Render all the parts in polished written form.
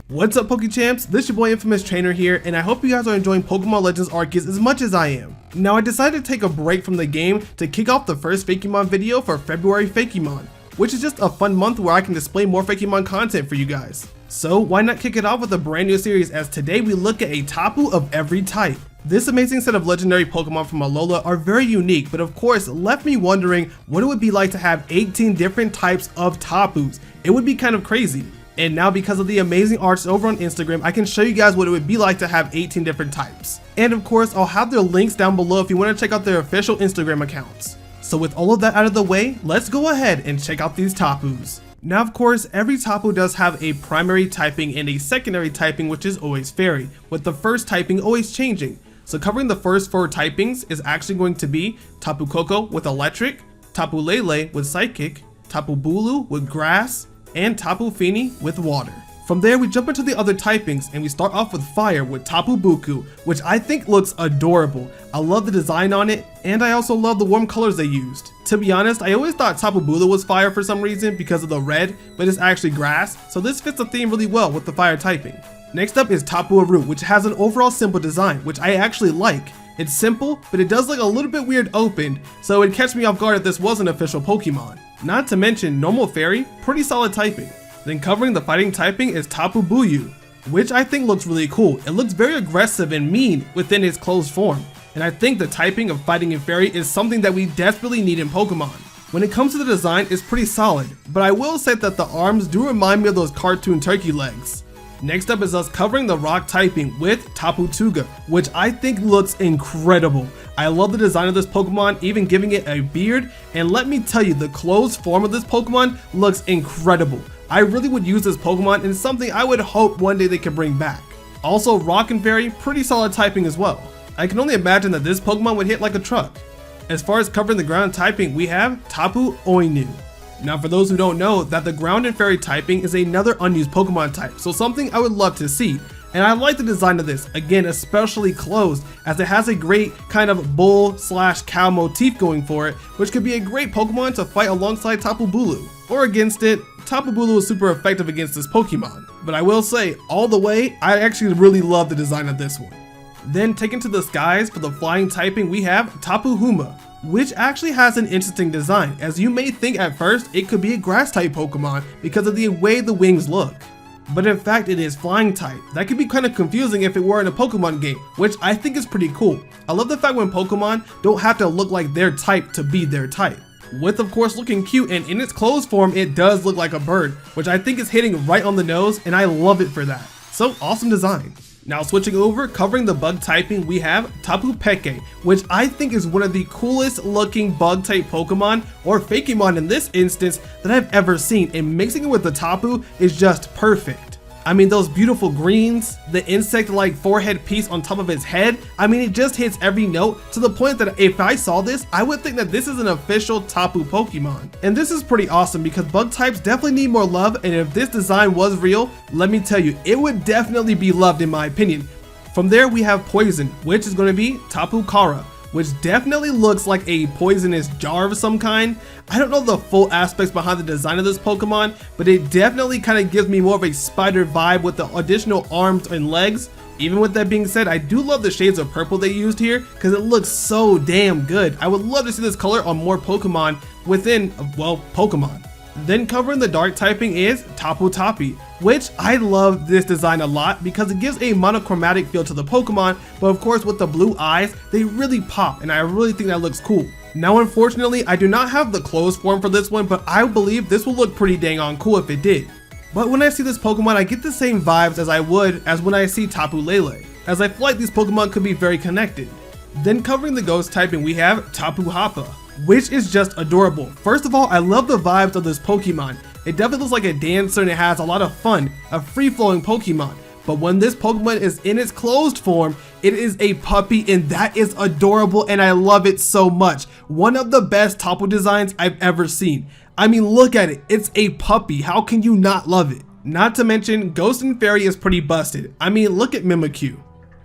What's up, POKECHAMPS? This is your boy InfamousTrainer here, and I hope you guys are enjoying Pokemon Legends Arceus as much as I am. Now, I decided to take a break from the game to kick off the first Fakemon video for February Fakemon, which is just a fun month where I can display more Fakemon content for you guys. So why not kick it off with a brand new series, as today we look at a Tapu of Every Type. This amazing set of legendary Pokemon from Alola are very unique, but of course left me wondering what it would be like to have 18 different types of Tapus. It would be kind of crazy. And now, because of the amazing arts over on Instagram, I can show you guys what it would be like to have 18 different types. And of course, I'll have their links down below if you want to check out their official Instagram accounts. So with all of that out of the way, let's go ahead and check out these Tapus. Now, of course, every Tapu does have a primary typing and a secondary typing, which is always Fairy, with the first typing always changing. So covering the first 4 typings is actually going to be Tapu Koko with Electric, Tapu Lele with Psychic, Tapu Bulu with Grass, and Tapu Fini with Water. From there, we jump into the other typings, and we start off with Fire with Tapu Buyu, which I think looks adorable. I love the design on it, and I also love the warm colors they used. To be honest, I always thought Tapu Bulu was fire for some reason because of the red, but it's actually grass, so this fits the theme really well with the fire typing. Next up is Tapu Root, which has an overall simple design, which I actually like. It's simple, but it does look a little bit weird opened, so it'd catch me off guard if this was an official Pokemon. Not to mention, normal Fairy, pretty solid typing. Then covering the fighting typing is Tapu Buyu, which I think looks really cool. It looks very aggressive and mean within its closed form, and I think the typing of fighting and Fairy is something that we desperately need in Pokemon. When it comes to the design, it's pretty solid, but I will say that the arms do remind me of those cartoon turkey legs. Next up is us covering the rock typing with Tapu Tuga, which I think looks incredible. I love the design of this Pokemon, even giving it a beard, and let me tell you, the closed form of this Pokemon looks incredible. I really would use this Pokemon, and it's something I would hope one day they could bring back. Also, Rock and Fairy, pretty solid typing as well. I can only imagine that this Pokemon would hit like a truck. As far as covering the ground typing, we have Tapu Oinu. Now, for those who don't know, that the ground and fairy typing is another unused Pokemon type, so something I would love to see. And I like the design of this, again, especially closed, as it has a great kind of bull/cow motif going for it, which could be a great Pokemon to fight alongside Tapu Bulu. Or against it. Tapu Bulu is super effective against this Pokemon. But I will say, all the way, I actually really love the design of this one. Then taken to the skies for the flying typing, we have Tapu Huma, which actually has an interesting design, as you may think at first it could be a grass type Pokemon because of the way the wings look. But in fact it is flying type. That could be kind of confusing if it were in a Pokemon game, which I think is pretty cool. I love the fact when Pokemon don't have to look like their type to be their type. With of course looking cute, and in its closed form it does look like a bird, which I think is hitting right on the nose, and I love it for that. So awesome design. Now switching over, covering the bug typing, we have Tapu Peke, which I think is one of the coolest looking bug type Pokemon, or Fakemon in this instance, that I've ever seen, and mixing it with the Tapu is just perfect. I mean, those beautiful greens, the insect-like forehead piece on top of its head, I mean, it just hits every note to the point that if I saw this, I would think that this is an official Tapu Pokemon. And this is pretty awesome because bug types definitely need more love, and if this design was real, let me tell you, it would definitely be loved in my opinion. From there, we have Poison, which is going to be Tapu Kara, which definitely looks like a poisonous jar of some kind. I don't know the full aspects behind the design of this Pokemon, but it definitely kind of gives me more of a spider vibe with the additional arms and legs. Even with that being said, I do love the shades of purple they used here because it looks so damn good. I would love to see this color on more Pokemon within, well, Pokemon. Then covering the dark typing is Taputapi, which I love this design a lot because it gives a monochromatic feel to the Pokemon, but of course with the blue eyes, they really pop, and I really think that looks cool. Now unfortunately, I do not have the closed form for this one, but I believe this will look pretty dang on cool if it did. But when I see this Pokemon, I get the same vibes as I would as when I see Tapu Lele, as I feel like these Pokemon could be very connected. Then covering the ghost typing, we have Tapu Hapa, which is just adorable. First of all, I love the vibes of this Pokemon. It definitely looks like a dancer and it has a lot of fun, a free-flowing Pokemon. But when this Pokemon is in its closed form, it is a puppy, and that is adorable, and I love it so much. One of the best Tapu designs I've ever seen. I mean, look at it, it's a puppy, how can you not love it? Not to mention, Ghost and Fairy is pretty busted. I mean, look at Mimikyu.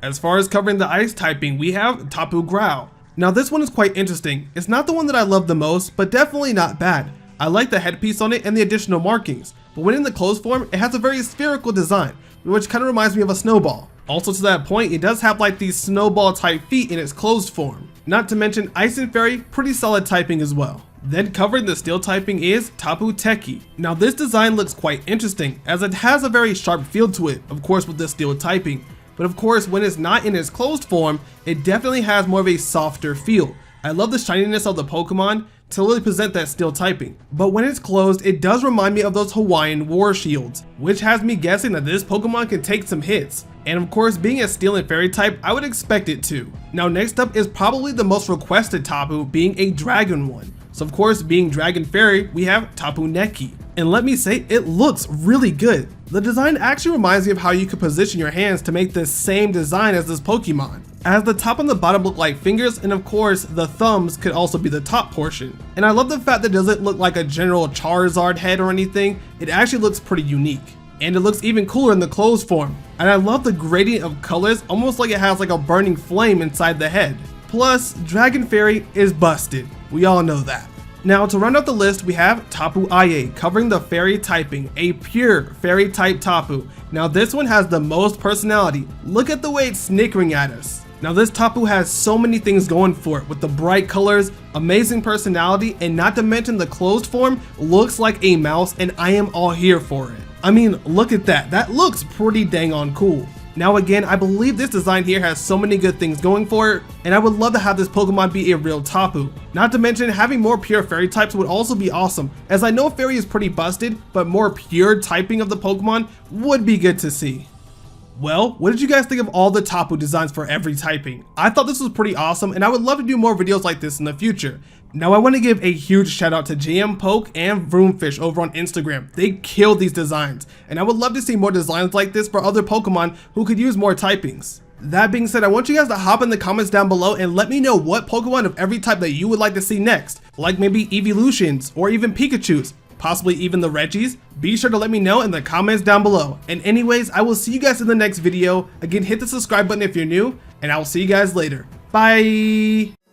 As far as covering the ice typing, we have Tapu Growl. Now this one is quite interesting. It's not the one that I love the most, but definitely not bad. I like the headpiece on it and the additional markings, but when in the closed form, it has a very spherical design, which kind of reminds me of a snowball. Also to that point, it does have like these snowball type feet in its closed form. Not to mention Ice and Fairy, pretty solid typing as well. Then covering the steel typing is Taputeki. Now this design looks quite interesting as it has a very sharp feel to it, of course with the steel typing. But of course when it's not in its closed form, it definitely has more of a softer feel. I love the shininess of the Pokemon to really present that steel typing. But when it's closed, it does remind me of those Hawaiian war shields, which has me guessing that this Pokemon can take some hits. And of course, being a steel and fairy type, I would expect it to. Now next up is probably the most requested Tapu, being a dragon one. So of course, being Dragon Fairy, we have Tapu Neki. And let me say, it looks really good. The design actually reminds me of how you could position your hands to make the same design as this Pokemon, as the top and the bottom look like fingers, and of course, the thumbs could also be the top portion. And I love the fact that it doesn't look like a general Charizard head or anything, it actually looks pretty unique. And it looks even cooler in the closed form. And I love the gradient of colors, almost like it has like a burning flame inside the head. Plus, Dragon Fairy is busted. We all know that. Now to round out the list, we have Tapu Aye, covering the fairy typing, a pure fairy type Tapu. Now this one has the most personality. Look at the way it's snickering at us. Now this Tapu has so many things going for it with the bright colors, amazing personality, and not to mention the closed form looks like a mouse, and I am all here for it. I mean, look at that. That looks pretty dang on cool. Now again, I believe this design here has so many good things going for it, and I would love to have this Pokemon be a real Tapu. Not to mention, having more pure fairy types would also be awesome, as I know fairy is pretty busted, but more pure typing of the Pokemon would be good to see. Well, what did you guys think of all the Tapu designs for every typing? I thought this was pretty awesome, and I would love to do more videos like this in the future. Now I want to give a huge shout out to JM Poke and Vroomfish over on Instagram. They killed these designs, and I would love to see more designs like this for other Pokemon who could use more typings. That being said, I want you guys to hop in the comments down below and let me know what Pokemon of every type that you would like to see next, like maybe Evolutions or even Pikachus, possibly even the Reggies. Be sure to let me know in the comments down below. And anyways, I will see you guys in the next video. Again, hit the subscribe button if you're new, and I will see you guys later. Bye!